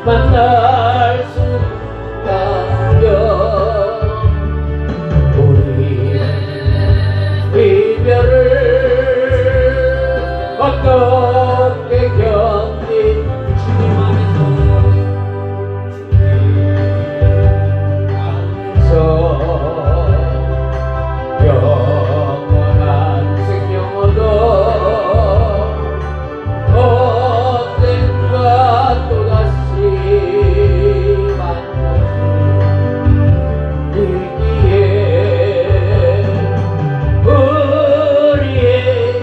만날 수 있다면 우리 이별을 어떻게 견디 주님 안에서 영원한 생명 얻어 언젠가 또다시 만나기에 우리의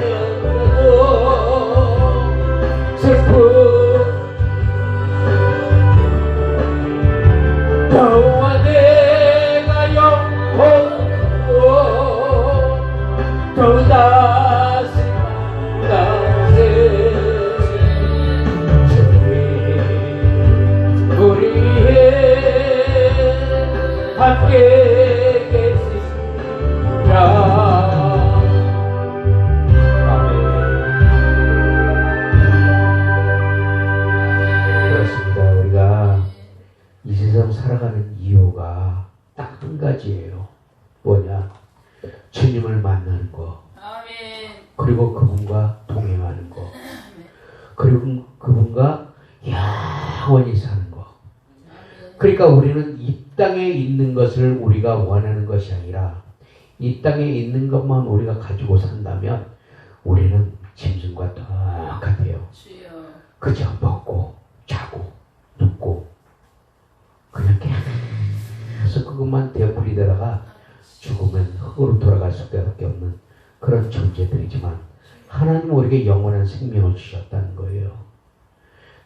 영혼도 슬픈 너와 내가 영원으로 또다시 만나세 우리의 함께 계시라. 아멘. 그렇습니다. 우리가 이 세상 살아가는 이유가 딱 한 가지예요. 뭐냐? 주님을 만나는 거. 아멘. 그리고 그분과 동행하는 거. 그리고 그분과 영원히 사는 거. 그러니까 우리는 이 땅에 있는 것을 우리가 원하는 것이 아니라 이 땅에 있는 것만 우리가 가지고 산다면 우리는 짐승과 똑같아요. 그저 먹고 자고 눕고 그냥 계속 그것만 되어풀이다가 죽으면 흙으로 돌아갈 수밖에 없는 그런 존재들이지만 하나님은 우리에게 영원한 생명을 주셨다는 거예요.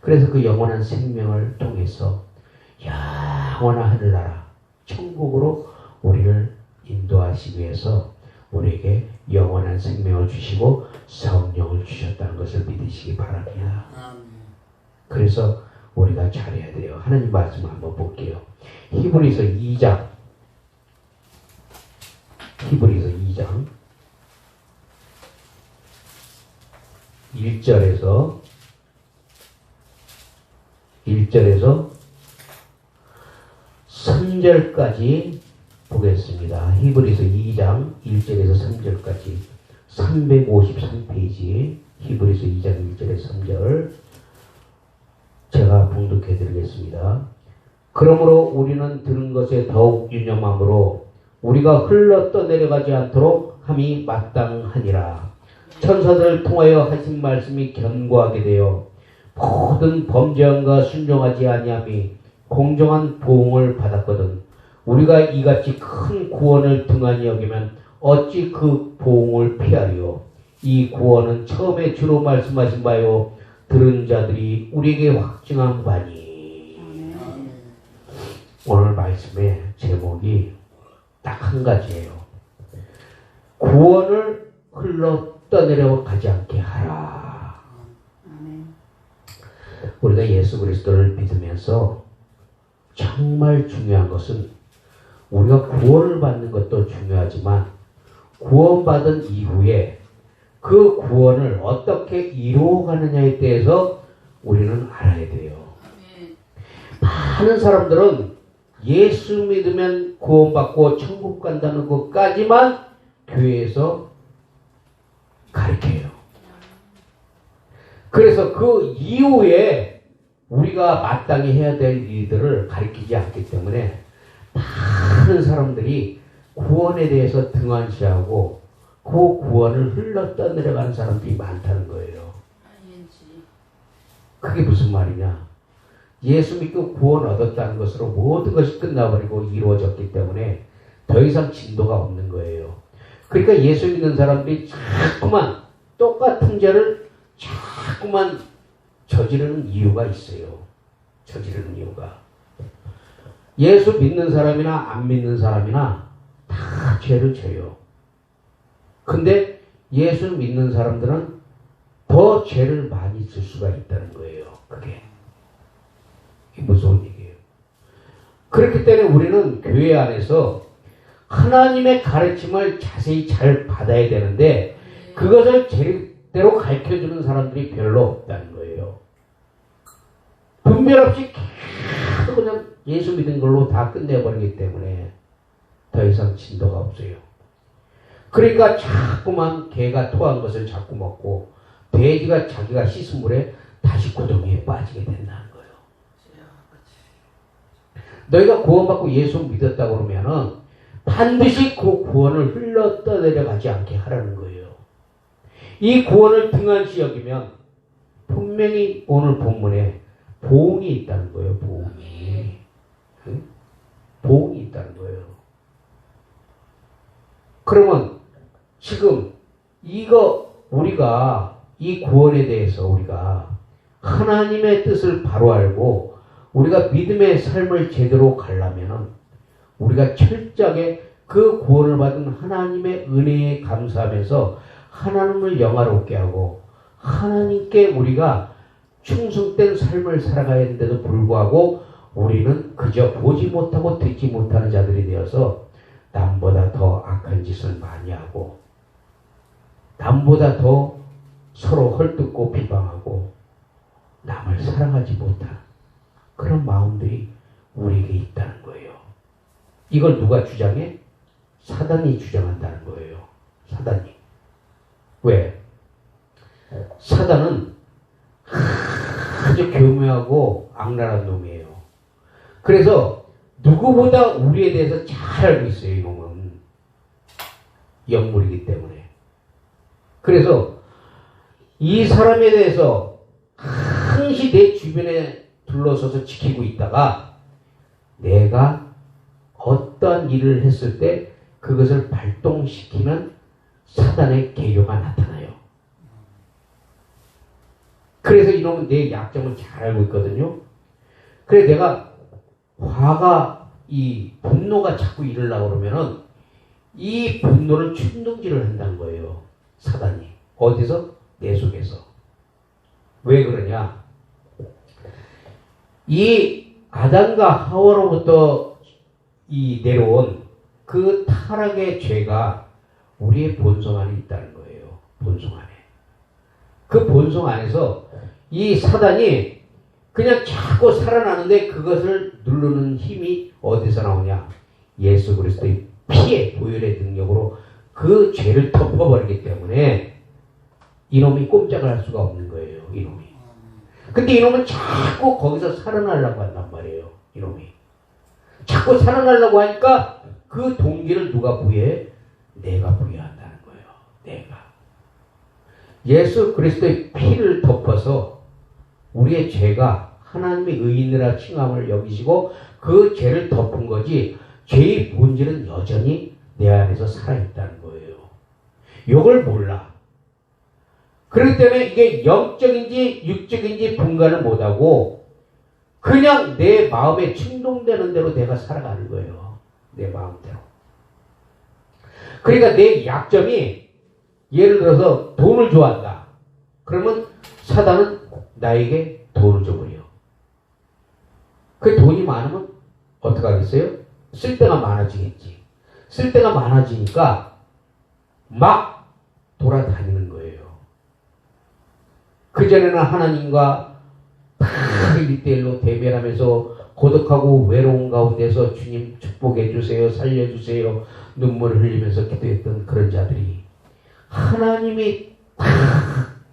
그래서 그 영원한 생명을 통해서 영원한 하늘나라 천국으로 우리를 인도하시기 위해서 우리에게 영원한 생명을 주시고 성령을 주셨다는 것을 믿으시기 바랍니다. 그래서 우리가 잘해야 돼요. 하나님 말씀 한번 볼게요. 히브리서 2장 1절에서 3절까지 보겠습니다. 히브리서 2장 1절에서 3절까지 353페이지 히브리서 2장 1절에서 3절 제가 봉독해 드리겠습니다. 그러므로 우리는 들은 것에 더욱 유념함으로 우리가 흘러 떠내려가지 않도록 함이 마땅하니라. 천사들을 통하여 하신 말씀이 견고하게 되어 모든 범죄함과 순종하지 아니함이 공정한 보응을 받았거든. 우리가 이같이 큰 구원을 등한히 여기면 어찌 그 보응을 피하리요. 이 구원은 처음에 주로 말씀하신 바요 들은 자들이 우리에게 확증한 바니. 오늘 말씀의 제목이 딱 한 가지예요. 구원을 흘러 떠내려가지 않게 하라. 우리가 예수 그리스도를 믿으면서 정말 중요한 것은 우리가 구원을 받는 것도 중요하지만 구원받은 이후에 그 구원을 어떻게 이루어가느냐에 대해서 우리는 알아야 돼요. 많은 사람들은 예수 믿으면 구원받고 천국 간다는 것까지만 교회에서 가르쳐요. 그래서 그 이후에 우리가 마땅히 해야 될 일들을 가르치지 않기 때문에 많은 사람들이 구원에 대해서 등한시하고 그 구원을 흘러 떠내려가는 사람들이 많다는 거예요. 그게 무슨 말이냐? 예수 믿고 구원 얻었다는 것으로 모든 것이 끝나버리고 이루어졌기 때문에 더 이상 진도가 없는 거예요. 그러니까 예수 믿는 사람들이 자꾸만 똑같은 죄를 자꾸만 저지르는 이유가 있어요. 저지르는 이유가. 예수 믿는 사람이나 안 믿는 사람이나 다 죄를 져요. 근데 예수 믿는 사람들은 더 죄를 많이 질 수가 있다는 거예요. 그게 무서운 얘기예요. 그렇기 때문에 우리는 교회 안에서 하나님의 가르침을 자세히 잘 받아야 되는데 그것을 제대로 가르쳐주는 사람들이 별로 없다는 거예요. 분별 없이 계속 그냥 예수 믿은 걸로 다 끝내버리기 때문에 더 이상 진도가 없어요. 그러니까 자꾸만 개가 토한 것을 자꾸 먹고 돼지가 자기가 씻은 물에 다시 구덩이에 빠지게 된다는 거예요. 너희가 구원받고 예수 믿었다고 그러면은 반드시 그 구원을 흘러 떠내려가지 않게 하라는 거예요. 이 구원을 등한시 여기면 분명히 오늘 본문에 보응이 있다는 거예요. 보응이. 응? 보응이 있다는 거예요. 그러면 지금 이거 우리가 이 구원에 대해서 우리가 하나님의 뜻을 바로 알고 우리가 믿음의 삶을 제대로 가려면은 우리가 철저하게 그 구원을 받은 하나님의 은혜에 감사하면서 하나님을 영화롭게 하고 하나님께 우리가 충성된 삶을 살아가야하는데도 불구하고 우리는 그저 보지 못하고 듣지 못하는 자들이 되어서 남보다 더 악한 짓을 많이 하고 남보다 더 서로 헐뜯고 비방하고 남을 사랑하지 못하는 그런 마음들이 우리에게 있다는 거예요. 이걸 누가 주장해? 사단이 주장한다는 거예요. 사단이. 왜? 사단은 아주 교묘하고 악랄한 놈이에요. 그래서 누구보다 우리에 대해서 잘 알고 있어요. 이놈은. 영물이기 때문에. 그래서 이 사람에 대해서 항시 내 주변에 둘러서서 지키고 있다가 내가 어떤 일을 했을 때 그것을 발동시키는 사단의 계교가 나타나요. 그래서 이놈은 내 약점을 잘 알고 있거든요. 그래서 내가 화가 이 분노가 자꾸 일으려고 그러면은 이 분노를 충동질을 한다는 거예요. 사단이. 어디서? 내 속에서. 왜 그러냐? 이 아담과 하와로부터 이 내려온 그 타락의 죄가 우리의 본성 안에 있다는 거예요. 본성 안에. 그 본성 안에서 이 사단이 그냥 자꾸 살아나는데 그것을 누르는 힘이 어디서 나오냐? 예수 그리스도의 피의 보혈의 능력으로 그 죄를 덮어버리기 때문에 이놈이 꼼짝을 할 수가 없는 거예요. 이놈이. 근데 이놈은 자꾸 거기서 살아나려고 한단 말이에요. 이놈이. 자꾸 살아나려고 하니까 그 동기를 누가 부여해? 내가 부여한다는 거예요. 내가. 예수 그리스도의 피를 덮어서 우리의 죄가 하나님의 의인이라 칭함을 여기시고 그 죄를 덮은 거지 죄의 본질은 여전히 내 안에서 살아있다는 거예요. 이걸 몰라. 그렇기 때문에 이게 영적인지 육적인지 분간을 못하고 그냥 내 마음에 충동되는 대로 내가 살아가는 거예요. 내 마음대로. 그러니까 내 약점이 예를 들어서 돈을 좋아한다. 그러면 사단은 나에게 돈을 줘버려. 그 돈이 많으면 어떻게 하겠어요? 쓸 데가 많아지겠지. 쓸 데가 많아지니까 막 돌아다니는 거예요. 그전에는 하나님과 1:1로 대면하면서 고독하고 외로운 가운데서 주님 축복해 주세요, 살려주세요, 눈물을 흘리면서 기도했던 그런 자들이 하나님이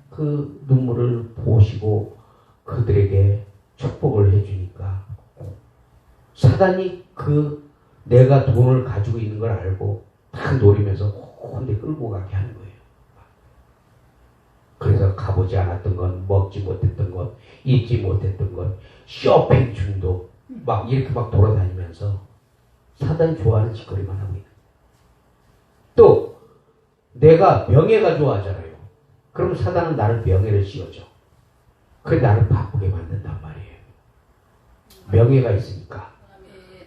그 눈물을 보시고 그들에게 축복을 해주니까 사단이 그 내가 돈을 가지고 있는 걸 알고 다 노리면서 혼자 끌고 가게 하는 거예요. 그래서 가보지 않았던 것, 먹지 못했던 것, 잊지 못했던 것, 쇼핑 중독 막 이렇게 막 돌아다니면서 사단 좋아하는 짓거리만 하고 있는. 또 내가 명예가 좋아하잖아요. 그럼 사단은 나를 명예를 씌워줘. 그래 나를 바쁘게 만든단 말이에요. 명예가 있으니까.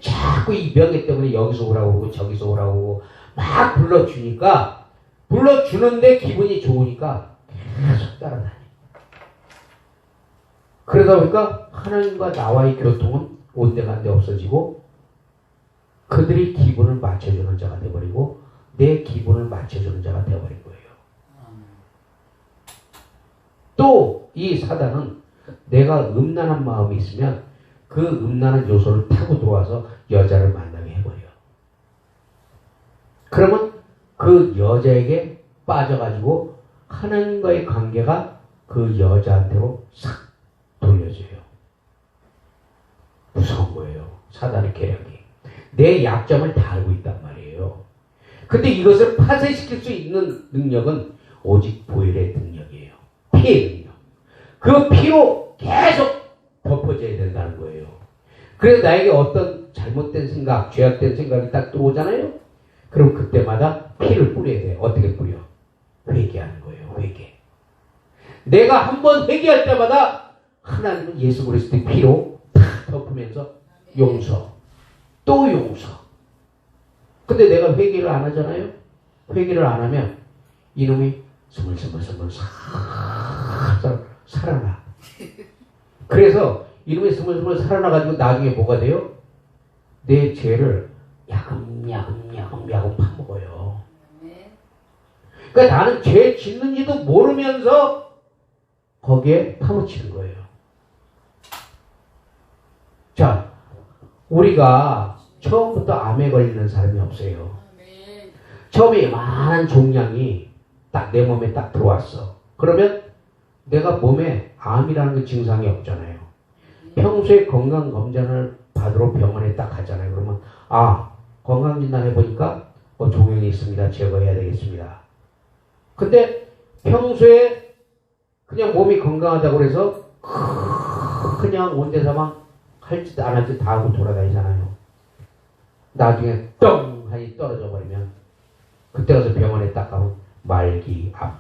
자꾸 이 명예 때문에 여기서 오라고 하고 저기서 오라고 하고 막 불러주니까 불러주는데 기분이 좋으니까 계속 따라다녀. 그러다 보니까 하나님과 나와의 교통은 온데간데 없어지고 그들이 기분을 맞춰주는 자가 되어버리고 내 기분을 맞춰주는 자가 되어버린 거예요. 또 이 사단은 내가 음란한 마음이 있으면 그 음란한 요소를 타고 들어와서 여자를 만나게 해버려. 그러면 그 여자에게 빠져가지고 하나님과의 관계가 그 여자한테로 싹 돌려져요. 무서운 거예요. 사단의 계략이. 내 약점을 다 알고 있단 말이에요. 근데 이것을 파쇄시킬 수 있는 능력은 오직 보혈의 능력이에요. 피의 능력. 그 피로 계속 덮어져야 된다는 거예요. 그래서 나에게 어떤 잘못된 생각, 죄악된 생각이 딱 들어오잖아요. 그럼 그때마다 피를 뿌려야 돼요. 어떻게 뿌려? 회개하는 거예요. 회개. 내가 한번 회개할 때마다 하나님은 예수 그리스도의 피로 다 덮으면서 용서. 또 용서. 근데 내가 회개를 안 하잖아요. 회개를 안 하면 이놈이 스물스물 살아나. 그래서 이놈이 스물스물 살아나가지고 나중에 뭐가 돼요? 내 죄를 야금야금 파먹어요. 그러니까 나는 죄 짓는지도 모르면서 거기에 파묻히는 거예요. 자, 우리가 처음부터 암에 걸리는 사람이 없어요. 처음에 많은 종양이 딱 내 몸에 딱 들어왔어. 그러면 내가 몸에 암이라는 그 증상이 없잖아요. 평소에 건강검진을 받으러 병원에 딱 가잖아요. 그러면 건강진단 해보니까 종양이 있습니다. 제거해야 되겠습니다. 근데 평소에 그냥 몸이 건강하다고 그래서 그냥 온데사만 할 짓 안 할 짓 다 하고 돌아다니잖아요. 나중에 똥 하니 떨어져 버리면 그때 가서 병원에 딱 가면 말기, 암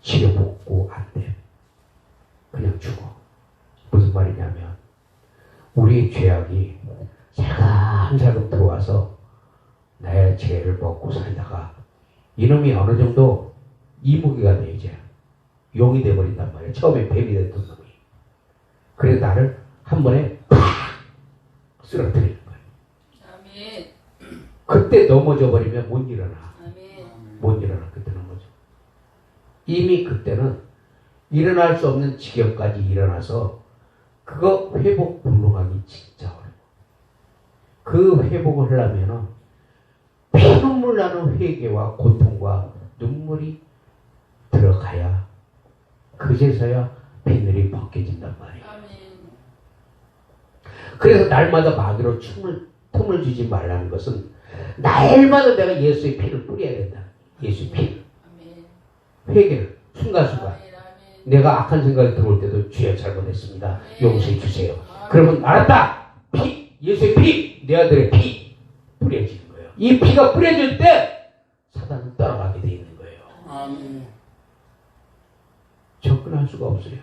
치료 복구 안 돼. 그냥 죽어. 무슨 말이냐면 우리의 죄악이 살금살금 들어와서 나의 죄를 먹고 살다가 이놈이 어느 정도 이무기가 돼 이제 용이 돼버린단 말이에요. 처음에 뱀이 됐던 놈이. 그래서 나를 한 번에 팍 쓰러뜨리는 거예요. 아멘. 그때 넘어져 버리면 못 일어나. 아멘. 못 일어나. 그때 넘어져. 이미 그때는 일어날 수 없는 지경까지 일어나서 그거 회복 불능하기 진짜 어려워. 그 회복을 하려면은 피눈물 나는 회개와 고통과 눈물이 들어가야 그제서야 비늘이 벗겨진단 말이에요. 그래서 날마다 마귀로 틈을 주지 말라는 것은 날마다 내가 예수의 피를 뿌려야 된다. 예수의 피를. 회개를 순간순간. 내가 악한 생각이 들어올 때도 주여 잘못했습니다. 용서해 주세요. 그러면 알았다. 피, 예수의 피, 내 아들의 피 뿌려지는 거예요. 이 피가 뿌려질 때 사단은 따라가게 돼 있는 거예요. 접근할 수가 없어요.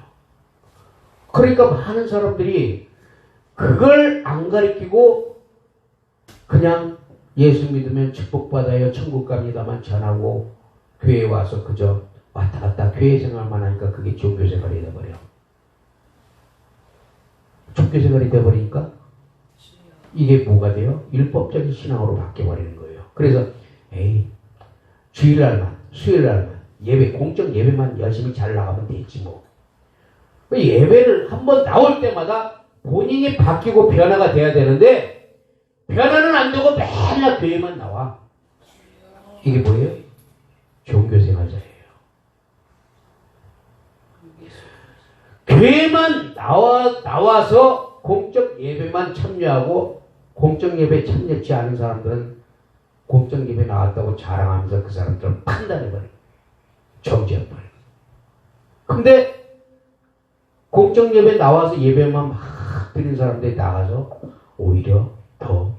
그러니까 많은 사람들이 그걸 안 가리키고 그냥 예수 믿으면 축복받아요. 천국 갑니다만 전하고 교회에 와서 그저 왔다 갔다 교회 생활만 하니까 그게 종교 생활이 돼버려. 종교 생활이 돼버리니까 이게 뭐가 돼요? 율법적인 신앙으로 바뀌어버리는 거예요. 그래서 에이 주일날만 수요일날만 예배 공적 예배만 열심히 잘 나가면 되지 뭐. 예배를 한번 나올 때마다 본인이 바뀌고 변화가 돼야 되는데 변화는 안 되고 맨날 교회만 나와. 이게 뭐예요? 종교생활자예요. 교회만 나와서 공적 예배만 참여하고 공적 예배에 참여치 않은 사람들은 공적 예배 나왔다고 자랑하면서 그 사람들은 판단해버려요. 정지해버려요. 근데 공적 예배 나와서 예배만 막 드리는 사람들이 나가서 오히려 더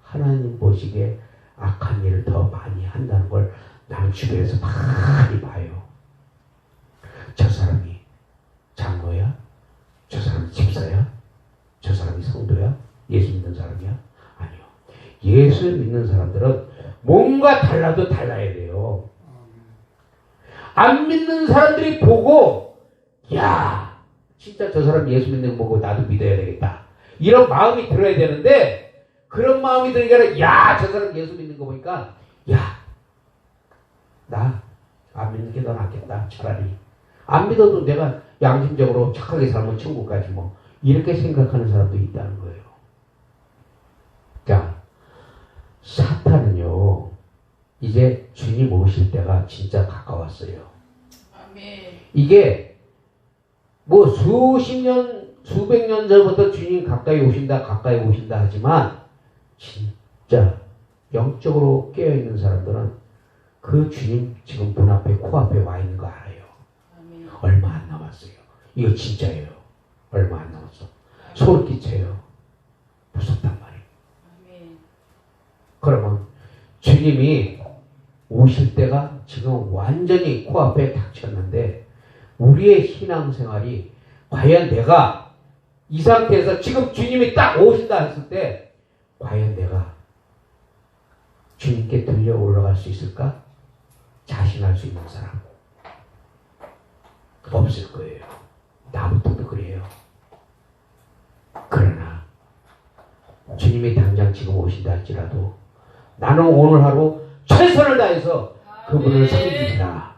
하나님 보시기에 악한 일을 더 많이 한다는 걸 나는 주변에서 많이 봐요. 저 사람이 장로야? 저 사람이 집사야? 저 사람이 성도야? 예수 믿는 사람이야? 아니요. 예수 믿는 사람들은 뭔가 달라도 달라야 돼요. 안 믿는 사람들이 보고 야 진짜 저 사람 예수 믿는 거 보고 나도 믿어야 되겠다. 이런 마음이 들어야 되는데 그런 마음이 드는 게 아니라 야 저 사람 예수 믿는 거 보니까 야 나 안 믿는 게 더 낫겠다. 차라리 안 믿어도 내가 양심적으로 착하게 살면 천국 가지 뭐. 이렇게 생각하는 사람도 있다는 거예요. 자, 사탄은요 이제 주님 오실 때가 진짜 가까웠어요. 아멘. 이게 뭐 수십 년, 수백 년 전부터 주님 가까이 오신다 하지만 진짜 영적으로 깨어있는 사람들은 그 주님 지금 문 앞에 코앞에 와 있는 거 알아요. 아멘. 얼마 안 남았어요. 이거 진짜예요. 얼마 안 남았어. 소름 끼쳐요. 무섭단 말이에요. 아멘. 그러면 주님이 오실 때가 지금 완전히 코앞에 닥쳤는데 우리의 신앙생활이 과연 내가 이 상태에서 지금 주님이 딱 오신다 했을 때 과연 내가 주님께 들려 올라갈 수 있을까? 자신할 수 있는 사람 없을 거예요. 나부터도 그래요. 그러나 주님이 당장 지금 오신다 할지라도 나는 오늘 하루 최선을 다해서 그분을 섬기리라.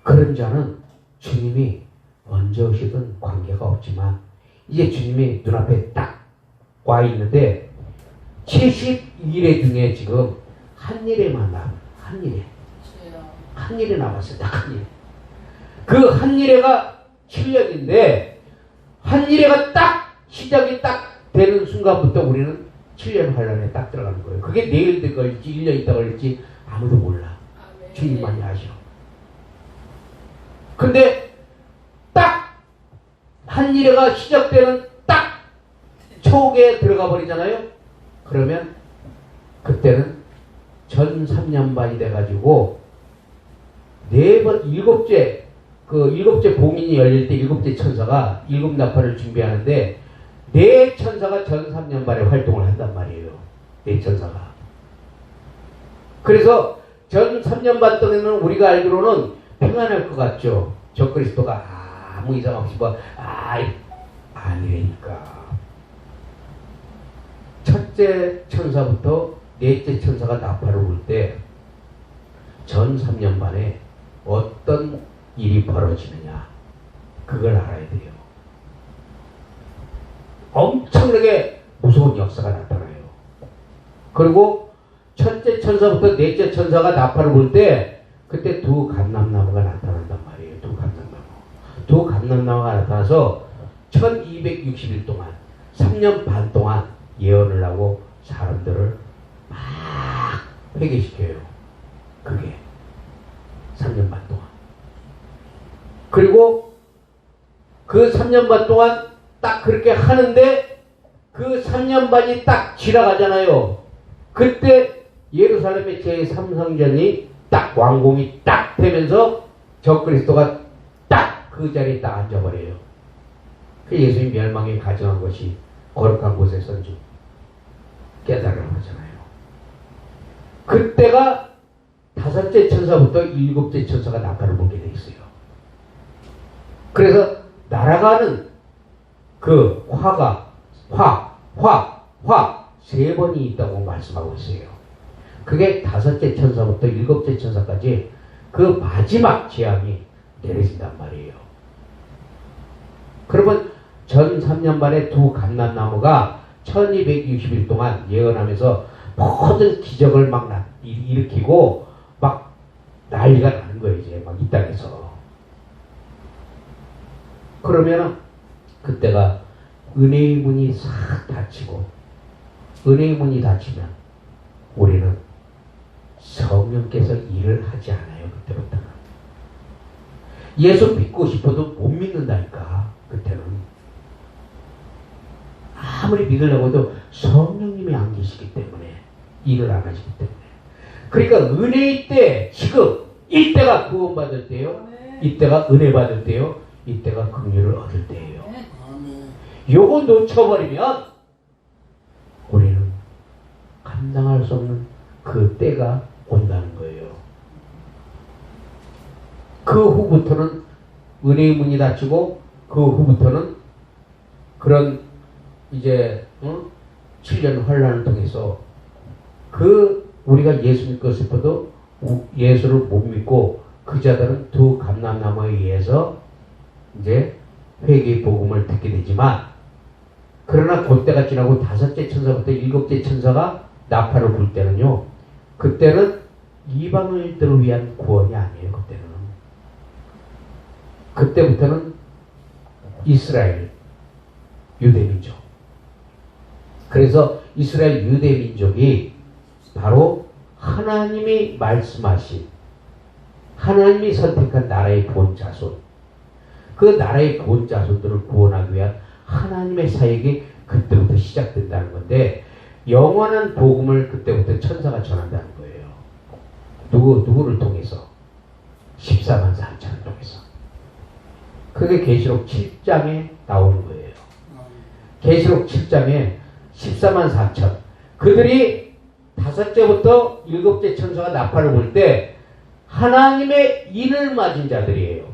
그런 자는 주님이 언제 오시든 관계가 없지만 이제 주님이 눈앞에 딱 와 있는데 70일의 중에 지금 한 일에만 한 일에 남았어요. 딱 한 일. 그 한 일에가 7년인데 한 일에가 딱 시작이 딱 되는 순간부터 우리는 7년 환란에 딱 들어가는 거예요. 그게 내일 걸릴지 1년 있다 걸릴지 아무도 몰라. 주님만이 아셔. 근데 딱 한 일회가 시작되는 딱 초기에 들어가 버리잖아요. 그러면 그때는 전 3년반이 돼가지고 일곱째 봉인이 열릴 때 일곱째 천사가 일곱 나팔을 준비하는데 네 천사가 전 3년반에 활동을 한단 말이에요. 네 천사가. 그래서 전 3년반 동안은 우리가 알기로는 평안할 것 같죠. 적그리스도가 아무 이상 없이 아니라니까. 첫째 천사부터 넷째 천사가 나팔을 불 때 전 3년반에 어떤 일이 벌어지느냐 그걸 알아야 돼요. 엄청나게 무서운 역사가 나타나요. 그리고 첫째 천사부터 넷째 천사가 나팔을 불 때 그때 두 감람나무가 나타난단 말이에요. 두 감람나무가 나타나서 1260일 동안 3년 반 동안 예언을 하고 사람들을 막 회개시켜요. 그게 3년 반 동안. 그리고 그 3년 반 동안 딱 그렇게 하는데 그 3년 반이 딱 지나가잖아요. 그때 예루살렘의 제3성전이 딱 완공이 딱 되면서 적그리스도가 딱 그 자리에 딱 앉아버려요. 그 예수님 멸망에 가정한 것이 거룩한 곳에서 깨달으라고 하잖아요. 그때가 다섯째 천사부터 일곱째 천사가 나팔을 불게 돼 있어요. 그래서 날아가는 그 화가 세 번이 있다고 말씀하고 있어요. 그게 다섯째 천사부터 일곱째 천사까지 그 마지막 재앙이 내려진단 말이에요. 그러면 전 3년 반에 두 감람나무가 1260일 동안 예언하면서 모든 기적을 막 일으키고 막 난리가 나는 거예요. 이제 막 이 땅에서. 그러면 그때가 은혜의 문이 싹 닫히고, 은혜의 문이 닫히면 우리는 성령께서 일을 하지 않아요. 그때부터는. 예수 믿고 싶어도 못 믿는다니까. 그때는. 아무리 믿으려고 해도 성령님이 안 계시기 때문에, 일을 안 하시기 때문에. 그러니까 은혜의 때, 지금 이때가 구원받을 때요, 이때가 은혜 받을 때요, 이때가 긍휼을 얻을 때예요. 요거 놓쳐버리면 우리는 감당할 수 없는 그 때가 온다는 거예요. 그 후부터는 은혜의 문이 닫히고, 그 후부터는 그런 이제 7년 환란을 통해서 그 우리가 예수 믿고 싶어도 예수를 못 믿고 그 자들은 두 감람나무에 의해서 이제 회개의 복음을 듣게 되지만, 그러나 그때가 지나고 다섯째 천사부터 일곱째 천사가 나팔을 불 때는요, 그때는 이방인들을 위한 구원이 아니에요. 그때부터는 이스라엘 유대민족. 그래서 이스라엘 유대민족이 바로 하나님이 말씀하신, 하나님이 선택한 나라의 본자손, 그 나라의 본자손들을 구원하기 위한 하나님의 사역이 그때부터 시작된다는 건데, 영원한 복음을 그때부터 천사가 전한다는 거예요. 누구를 통해서? 14만 4천을 통해서. 그게 계시록 7장에 나오는 거예요. 계시록 7장에 14만 4천. 그들이 다섯째부터 일곱째 천사가 나팔을 불 때 하나님의 인을 맞은 자들이에요.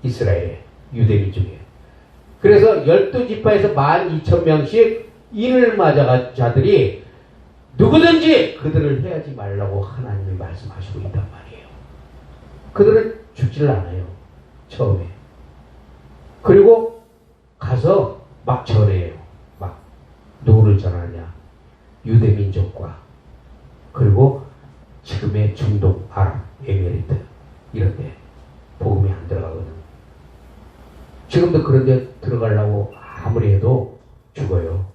이스라엘의 유대민족이에요. 그래서 12지파에서 12,000명씩 인을 맞아간 자들이 누구든지 그들을 해하지 말라고 하나님이 말씀하시고 있단 말이에요. 그들은 죽지를 않아요. 처음에. 그리고 가서 막 전해요. 막 누구를 전하냐? 유대민족과, 그리고 지금의 중동, 아랍, 에미리트 이런 데 복음이 안 들어가거든. 지금도 그런 데 들어가려고 아무리 해도 죽어요.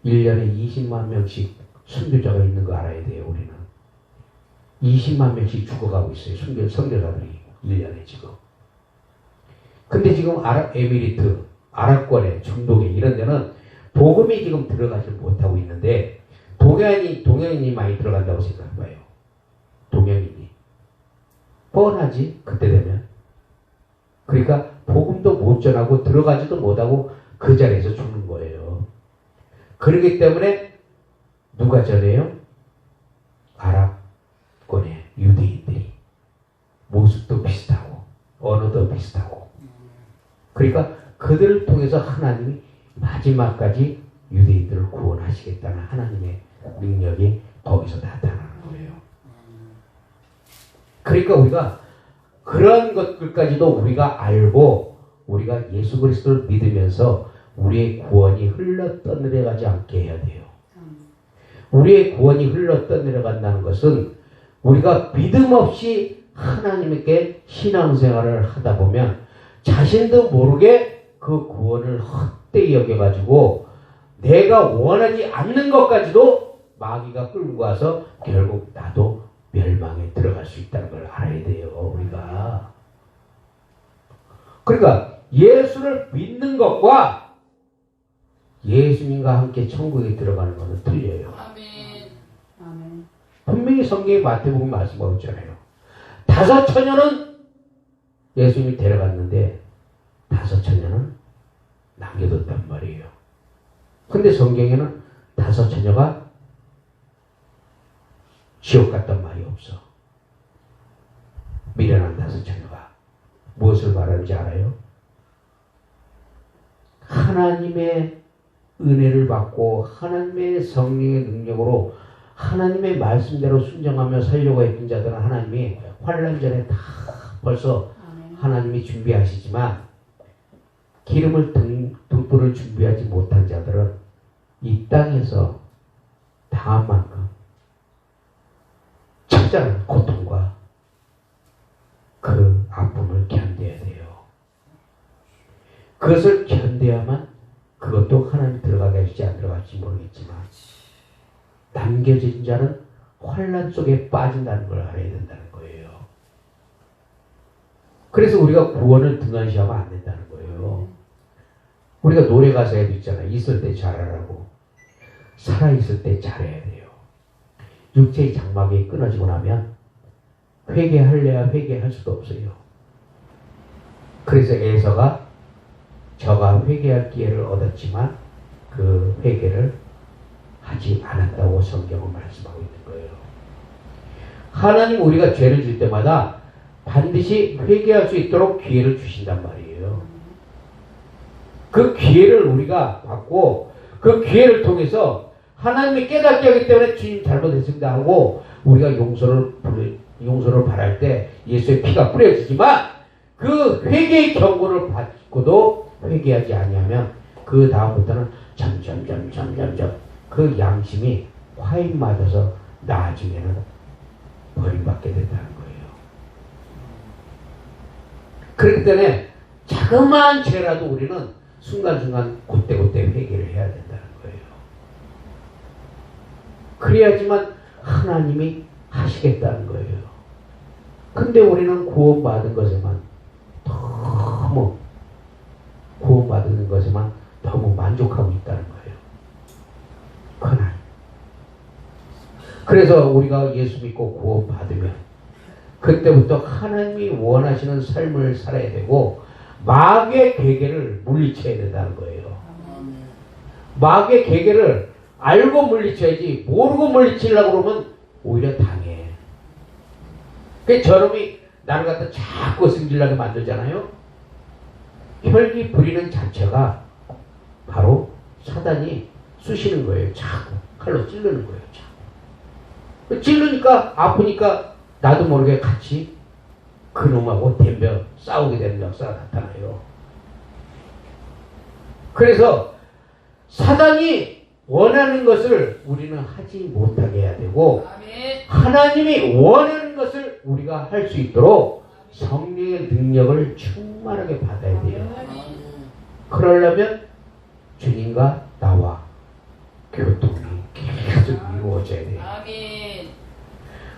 1년에 20만 명씩 순교자가 있는 거 알아야 돼요. 우리는 20만 명씩 죽어가고 있어요. 선교사들이 1년에 지금. 근데 지금 아랍 에미리트, 아랍권에, 중동에 이런 데는 복음이 지금 들어가지 못하고 있는데, 동양인이 많이 들어간다고 생각해봐요. 동양인이. 뻔하지, 그때 되면. 그러니까 복음도 못 전하고 들어가지도 못하고 그 자리에서 죽는 거예요. 그렇기 때문에 누가 전해요? 아랍권의 유대인들이. 모습도 비슷하고 언어도 비슷하고. 그러니까 그들을 통해서 하나님이 마지막까지 유대인들을 구원하시겠다는 하나님의 능력이 거기서 나타나는 거예요. 그러니까 우리가 그런 것들까지도 우리가 알고, 우리가 예수 그리스도를 믿으면서 우리의 구원이 흘러 떠내려가지 않게 해야 돼요. 우리의 구원이 흘러 떠내려간다는 것은 우리가 믿음 없이 하나님께 신앙생활을 하다 보면 자신도 모르게 그 구원을 헛되이 여겨가지고 내가 원하지 않는 것까지도 마귀가 끌고 가서 결국 나도 멸망에 들어갈 수 있다는 걸 알아야 돼요. 우리가. 그러니까 예수를 믿는 것과 예수님과 함께 천국에 들어가는 것은 틀려요. 아멘. 아멘. 분명히 성경에 마태복음 말씀하고 있잖아요. 5처녀는 예수님이 데려갔는데 5처녀는 남겨뒀단 말이에요. 근데 성경에는 5처녀가 지옥 갔단 말이 없어. 미련한 5처녀가 무엇을 말하는지 알아요? 하나님 하나님의 은혜를 받고 하나님의 성령의 능력으로 하나님의 말씀대로 순종하며 살려고 했던 자들은 하나님이 환난 전에 다 벌써 하나님이 준비하시지만 기름을 등불을 준비하지 못한 자들은 이 땅에서 당한 만큼 처절한 고통과 그 아픔을 견뎌야 돼요. 그것을 견뎌야만 그것도 하나님 들어가게 할지 안 들어갈지 모르겠지만 남겨진 자는 환난 속에 빠진다는 걸 알아야 된다는 거예요. 그래서 우리가 구원을 등한시하면 안 된다는 거예요. 우리가 노래 가사에도 있잖아요. 있을 때 잘하라고. 살아있을 때 잘해야 돼요. 육체의 장막이 끊어지고 나면 회개할래야 회개할 수도 없어요. 그래서 에서가 저가 회개할 기회를 얻었지만 그 회개를 하지 않았다고 성경은 말씀하고 있는 거예요. 하나님 우리가 죄를 질 때마다 반드시 회개할 수 있도록 기회를 주신단 말이에요. 그 기회를 우리가 받고 그 기회를 통해서 하나님이 깨닫게 하기 때문에 주님 잘못했습니다 하고 우리가 용서를 바랄 때 예수의 피가 뿌려지지만 그 회개의 경고를 받고도 회개하지 아니하면 그 다음부터는 점점 그 양심이 화인 맞아서 나중에는 버림받게 된다는 거예요. 그렇기 때문에 자그마한 죄라도 우리는 순간순간 그때그때 회개를 해야 된다는 거예요. 그래야지만 하나님이 하시겠다는 거예요. 근데 우리는 구원받은 것에만 너무 구원받은 것에만 너무 만족하고 있다는 거예요. 그날. 그래서 우리가 예수 믿고 구원받으면 그때부터 하나님이 원하시는 삶을 살아야 되고 마귀의 계계를 물리쳐야 된다는 거예요. 마귀의 계계를 알고 물리쳐야지 모르고 물리치려고 그러면 오히려 당해. 그래서 저놈이 나를 갖다 자꾸 승질나게 만들잖아요. 혈기 부리는 자체가 바로 사단이 쑤시는 거예요. 자꾸 칼로 찌르는 거예요. 자꾸. 찌르니까 아프니까 나도 모르게 같이 그놈하고 덤벼 싸우게 되는 역사가 나타나요. 그래서 사단이 원하는 것을 우리는 하지 못하게 해야 되고 하나님이 원하는 것을 우리가 할 수 있도록 성령의 능력을 충만하게 받아야 돼요. 그러려면 주님과 나와 교통이 계속 이루어져야 돼요.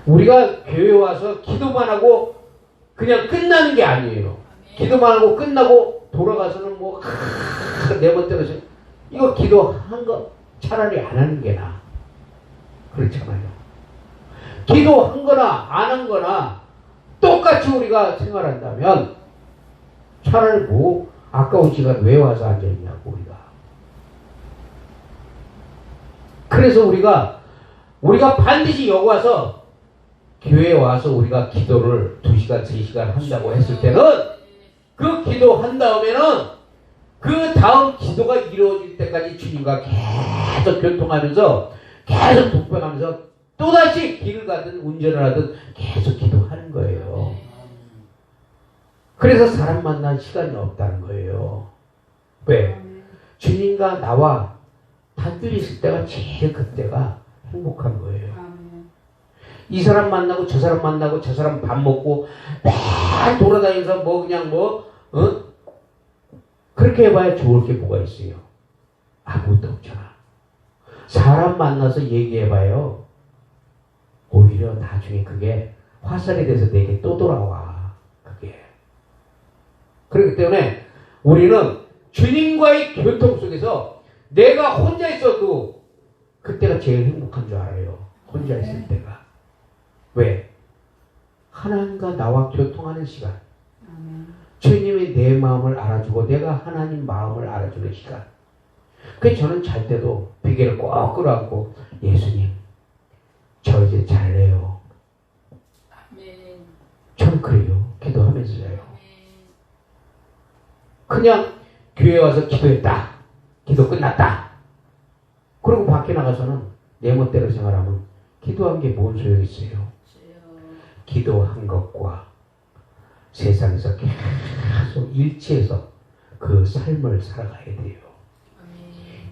우리가 교회 와서 기도만 하고 그냥 끝나는 게 아니에요. 기도만 하고 끝나고 돌아가서는 뭐 네 번 때려서 이거 기도한 거 차라리 안 하는 게 나아. 그렇잖아요. 기도한 거나 안 한 거나 똑같이 우리가 생활한다면 차라리 뭐 아까운 시간 왜 와서 앉아있냐고 우리가. 그래서 우리가 반드시 여기 와서 교회에 와서 우리가 기도를 2시간, 3시간 한다고 했을 때는 그 기도한 다음에는 그 다음 기도가 이루어질 때까지 주님과 계속 교통하면서 계속 독백하면서 또다시 길을 가든 운전을 하든 계속 기도하는 거예요. 그래서 사람 만날 시간이 없다는 거예요. 왜? 주님과 나와 단둘이 있을 때가 제일 그때가 행복한 거예요. 이 사람 만나고 저 사람 만나고 저 사람 밥 먹고 맨 돌아다니면서 뭐 그냥 그렇게 해봐야 좋을 게 뭐가 있어요. 아무것도 없잖아. 사람 만나서 얘기해봐요. 오히려 나중에 그게 화살이 돼서 내게 또 돌아와. 그게. 그렇기 때문에 우리는 주님과의 교통 속에서 내가 혼자 있어도 그때가 제일 행복한 줄 알아요. 혼자 있을 때가. 왜? 하나님과 나와 교통하는 시간. 주님이 내 마음을 알아주고 내가 하나님 마음을 알아주는 시간. 그래서 저는 잘 때도 베개를 꼭 끌어안고 예수님 저 이제 잘래요. 저는 그래요. 기도하면서 자요. 그냥 교회 와서 기도했다. 기도 끝났다. 그리고 밖에 나가서는 내 멋대로 생활하면 기도한 게 뭔 소용이 있어요? 기도한 것과 세상에서 계속 일치해서 그 삶을 살아가야 돼요.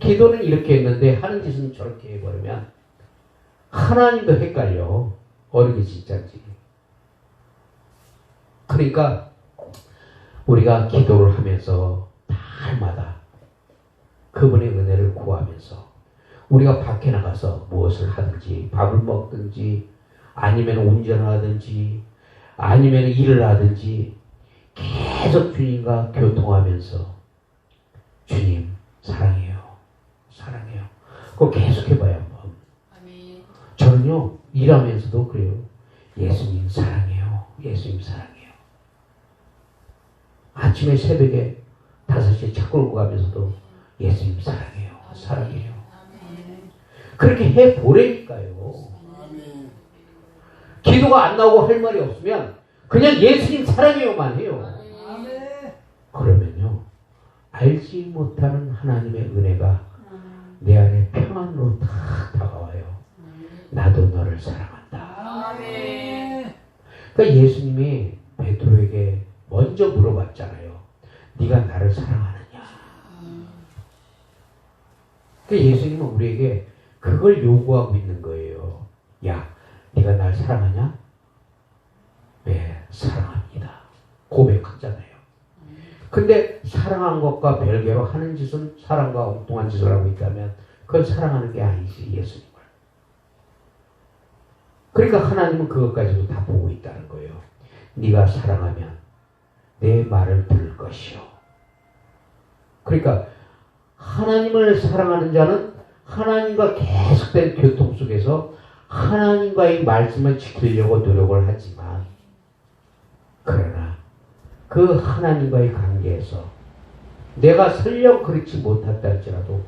기도는 이렇게 했는데 하는 짓은 저렇게 해버리면 하나님도 헷갈려. 어느 게 진짜인지. 그러니까 우리가 기도를 하면서 날마다 그분의 은혜를 구하면서 우리가 밖에 나가서 무엇을 하든지 밥을 먹든지 아니면 운전을 하든지 아니면 일을 하든지 계속 주님과 교통하면서 주님 사랑해요. 사랑해요. 그거 계속 해봐요 한번. 저는요 일하면서도 그래요. 예수님 사랑해요. 예수님 사랑해요. 아침에 새벽에 5시에 차 끌고 가면서도 예수님 사랑해요. 사랑해요. 그렇게 해보라니까요. 기도가 안 나오고 할 말이 없으면 그냥 예수님 사랑해요만 해요. 그러면요 알지 못하는 하나님의 은혜가 내 안에 평안으로 탁 다가와요. 나도 너를 사랑한다. 그러니까 예수님이 베드로에게 먼저 물어봤잖아요. 네가 나를 사랑하느냐. 그러니까 예수님은 우리에게 그걸 요구하고 있는 거예요. 야, 네가 날 사랑하냐? 네, 사랑합니다. 고백하잖아요. 근데 사랑한 것과 별개로 하는 짓은 사랑과 엉뚱한 짓을 하고 있다면 그건 사랑하는 게 아니지, 예수님을. 그러니까 하나님은 그것까지도 다 보고 있다는 거예요. 네가 사랑하면 내 말을 들을 것이요. 그러니까 하나님을 사랑하는 자는 하나님과 계속된 교통 속에서 하나님과의 말씀을 지키려고 노력을 하지만 그러나 그 하나님과의 관계에서 내가 설령 그렇지 못했다 할지라도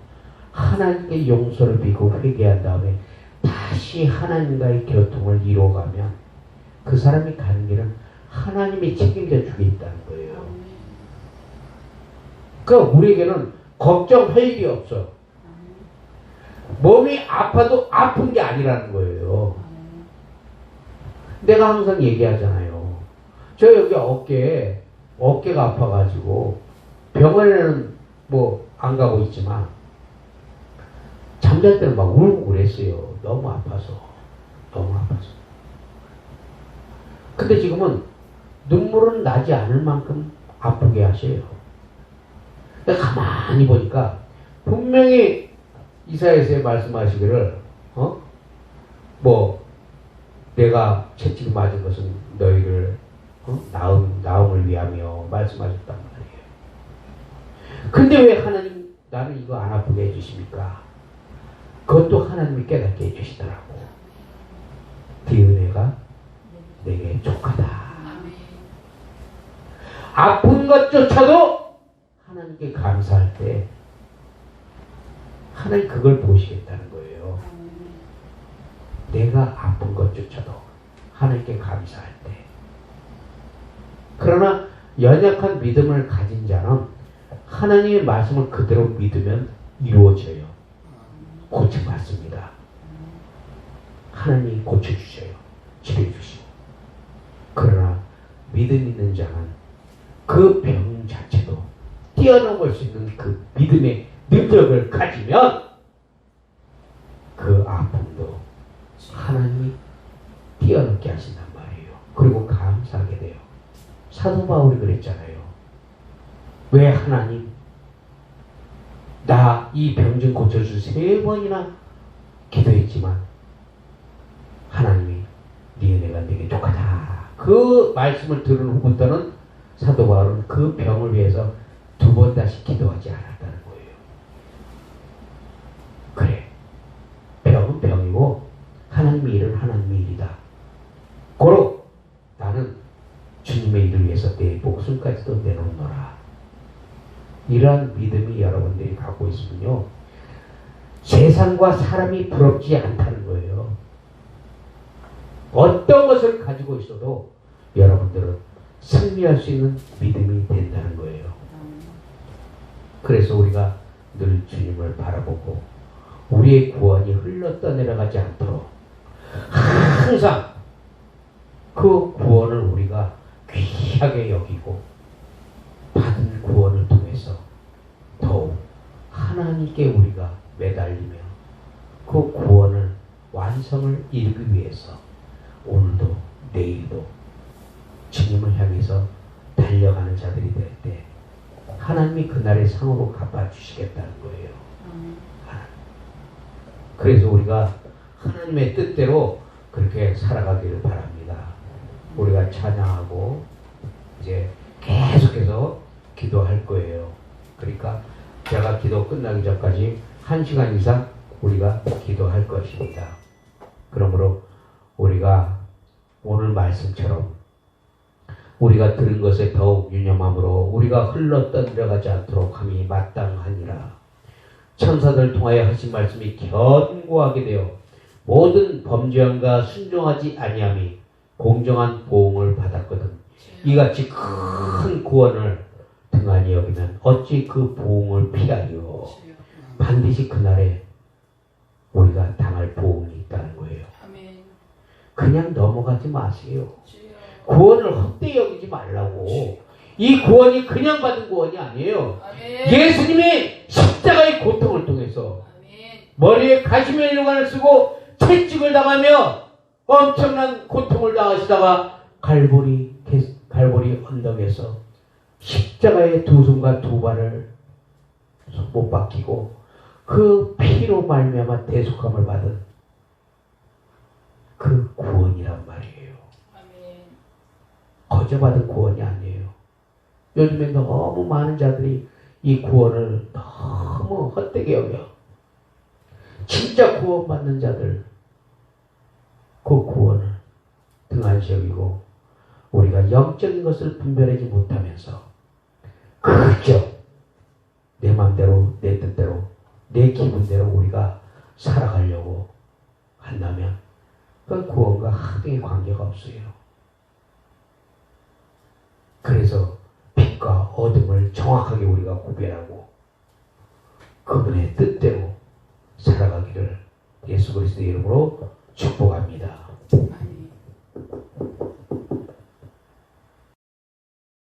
하나님께 용서를 비고 회개한 다음에 다시 하나님과의 교통을 이루어가면 그 사람이 가는 길은 하나님이 책임져 주겠다는 거예요. 그러니까 우리에게는 걱정할 일이 없어. 몸이 아파도 아픈 게 아니라는 거예요. 내가 항상 얘기하잖아요. 저 여기 어깨가 아파가지고 병원에는 뭐 안 가고 있지만 잠잘 때는 막 울고 그랬어요. 너무 아파서. 근데 지금은 눈물은 나지 않을 만큼 아프게 하셔요. 근데 가만히 보니까 분명히 이사야서에 말씀하시기를 내가 채찍 맞은 것은 너희를 나음을 위하며 말씀하셨단 말이에요. 근데 왜 하나님 나를 이거 안 아프게 해주십니까? 그것도 하나님이 깨닫게 해주시더라고. 네 은혜가 내게 족하다. 아픈 것조차도 하나님께 감사할 때 하나님 그걸 보시겠다는 거예요. 내가 아픈 것조차도 하나님께 감사할 때. 그러나 연약한 믿음을 가진 자는 하나님의 말씀을 그대로 믿으면 이루어져요. 고쳐받습니다. 하나님이 고쳐주셔요. 치료해주시고. 그러나 믿음 있는 자는 그 병 자체도 뛰어넘을 수 있는 그 믿음의 능력을 가지면 그 아픔도 하나님이 뛰어넘게 하신단 말이에요. 그리고 감사하게 돼요. 사도 바울이 그랬잖아요. 왜 하나님 나 이 병 좀 고쳐주세요. 3번이나 기도했지만 하나님이 네 은혜가 내게 족하다. 그 말씀을 들은 후부터는 사도 바울은 그 병을 위해서 2번 다시 기도하지 않았다는 거예요. 그래. 병은 병이고 하나님의 일은 하나님의 일이다. 고로 나는 주님의 일을 위해서 내 목숨까지도 내놓노라. 이러한 믿음이 여러분들이 갖고 있으면요. 세상과 사람이 부럽지 않다는 거예요. 어떤 것을 가지고 있어도 여러분들은 승리할 수 있는 믿음이 된다는 거예요. 그래서 우리가 늘 주님을 바라보고 우리의 구원이 흘러 떠내려가지 않도록 항상 그 구원을 우리가 귀하게 여기고 받은 구원을 통해서 더욱 하나님께 우리가 매달리며 그 구원을 완성을 이루기 위해서 오늘도 내일도 주님을 향해서 달려가는 자들이 될 때 하나님이 그날의 상으로 갚아주시겠다는 거예요. 그래서 우리가 하나님의 뜻대로 그렇게 살아가기를 바랍니다. 우리가 찬양하고 이제 계속해서 기도할 거예요. 그러니까 제가 기도 끝나기 전까지 1시간 이상 우리가 기도할 것입니다. 그러므로 우리가 오늘 말씀처럼 우리가 들은 것에 더욱 유념함으로 우리가 흘러 떠내려가지 않도록 함이 마땅하니라. 천사들 통하여 하신 말씀이 견고하게 되어 모든 범죄함과 순종하지 아니함이 공정한 보응을 받았거든. 이같이 큰 구원을 등한히 여기면 어찌 그 보응을 피하리요. 반드시 그날에 우리가 당할 보응이 있다는 거예요. 그냥 넘어가지 마세요. 구원을 헛되이 여기지 말라고. 이 구원이 그냥 받은 구원이 아니에요. 예수님의 십자가의 고통을 통해서 머리에 가시면류관을 쓰고 채찍을 당하며 엄청난 고통을 당하시다가 갈보리 언덕에서 십자가의 두 손과 두 발을 못 박히고 그 피로 말미암아 대속함을 받은 그 구원이란 말이에요. 거저 받은 구원이 아니에요. 요즘에 너무 많은 자들이 이 구원을 너무 헛되게 여겨. 진짜 구원받는 자들 그 구원을 등한시 여기고 우리가 영적인 것을 분별하지 못하면서 그저 내 마음대로 내 뜻대로 내 기분대로 우리가 살아가려고 한다면 그 구원과 하등의 관계가 없어요. 그래서 빛과 어둠을 정확하게 우리가 구별하고 그분의 뜻대로 살아가기를 예수 그리스도의 이름으로 축복합니다. 아멘.